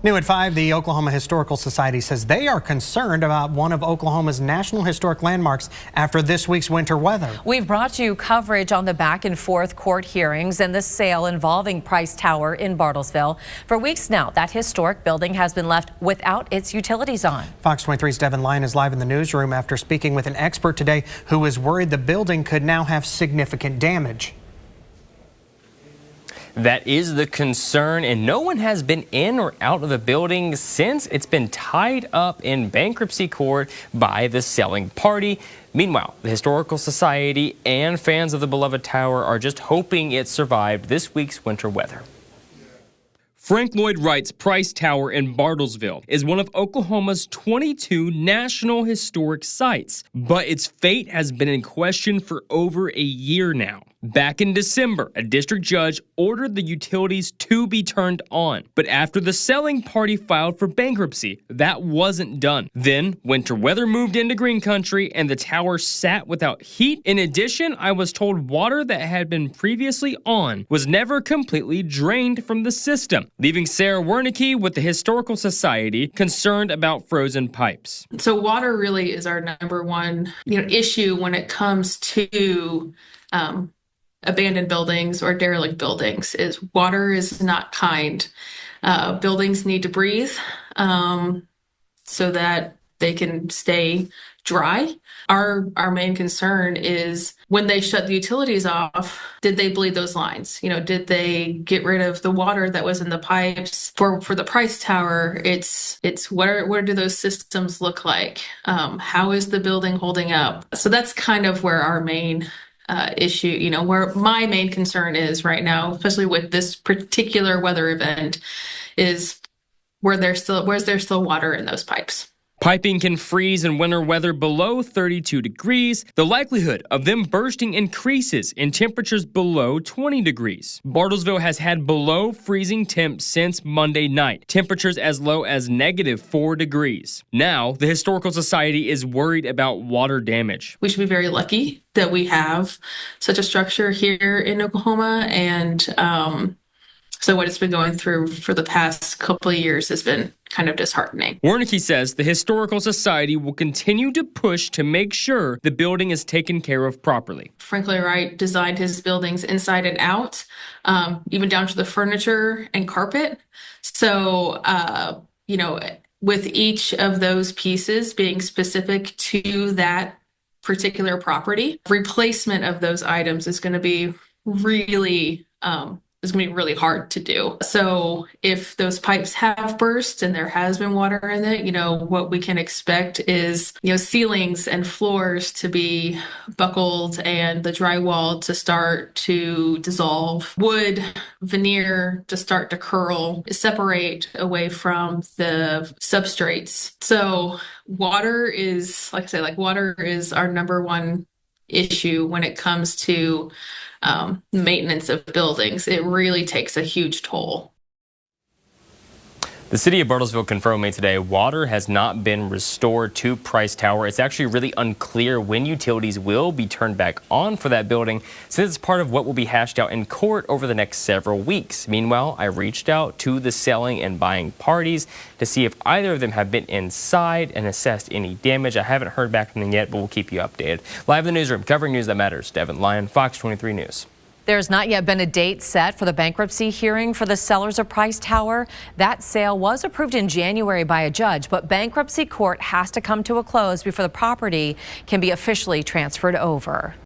New at 5, the Oklahoma Historical Society says they are concerned about one of Oklahoma's National Historic Landmarks after this week's winter weather. We've brought you coverage on the back and forth court hearings and the sale involving Price Tower in Bartlesville. For weeks now, that historic building has been left without its utilities on. Fox 23's Devin Lyon is live in the newsroom after speaking with an expert today who is worried the building could now have significant damage. That is the concern, and no one has been in or out of the building since it's been tied up in bankruptcy court by the selling party. Meanwhile, the Historical Society and fans of the beloved tower are just hoping it survived this week's winter weather. Frank Lloyd Wright's Price Tower in Bartlesville is one of Oklahoma's 22 National Historic Sites, but its fate has been in question for over a year now. Back in December, a district judge ordered the utilities to be turned on, but after the selling party filed for bankruptcy, that wasn't done. Then, winter weather moved into green country and the tower sat without heat. In addition, I was told water that had been previously on was never completely drained from the system, leaving Sarah Wernicke with the Historical Society concerned about frozen pipes. So water really is our number one issue when it comes to abandoned buildings or derelict buildings. Is water is not kind. Buildings need to breathe so that they can stay dry. Our main concern is when they shut the utilities off, did they bleed those lines? Did they get rid of the water that was in the pipes? For the Price Tower, it's what do those systems look like? How is the building holding up? So that's kind of where our main issue, where my main concern is right now, especially with this particular weather event, is where's there still water in those pipes. Piping can freeze in winter weather below 32 degrees. The likelihood of them bursting increases in temperatures below 20 degrees. Bartlesville has had below freezing temps since Monday night, temperatures as low as -4 degrees. Now, the Historical Society is worried about water damage. We should be very lucky that we have such a structure here in Oklahoma, and so what it's been going through for the past couple of years has been kind of disheartening. Wernicke says the Historical Society will continue to push to make sure the building is taken care of properly. Frank Lloyd Wright designed his buildings inside and out, even down to the furniture and carpet. So, with each of those pieces being specific to that particular property, replacement of those items is going to be really hard to do. So if those pipes have burst and there has been water in it, what we can expect is, ceilings and floors to be buckled and the drywall to start to dissolve, wood veneer to start to curl, separate away from the substrates. So water is, water is our number one issue when it comes to maintenance of buildings. It really takes a huge toll. The city of Bartlesville confirmed today water has not been restored to Price Tower. It's actually really unclear when utilities will be turned back on for that building, since it's part of what will be hashed out in court over the next several weeks. Meanwhile, I reached out to the selling and buying parties to see if either of them have been inside and assessed any damage. I haven't heard back from them yet, but we'll keep you updated. Live in the newsroom, covering news that matters, Devin Lyon, Fox 23 News. There's not yet been a date set for the bankruptcy hearing for the sellers of Price Tower. That sale was approved in January by a judge, but bankruptcy court has to come to a close before the property can be officially transferred over.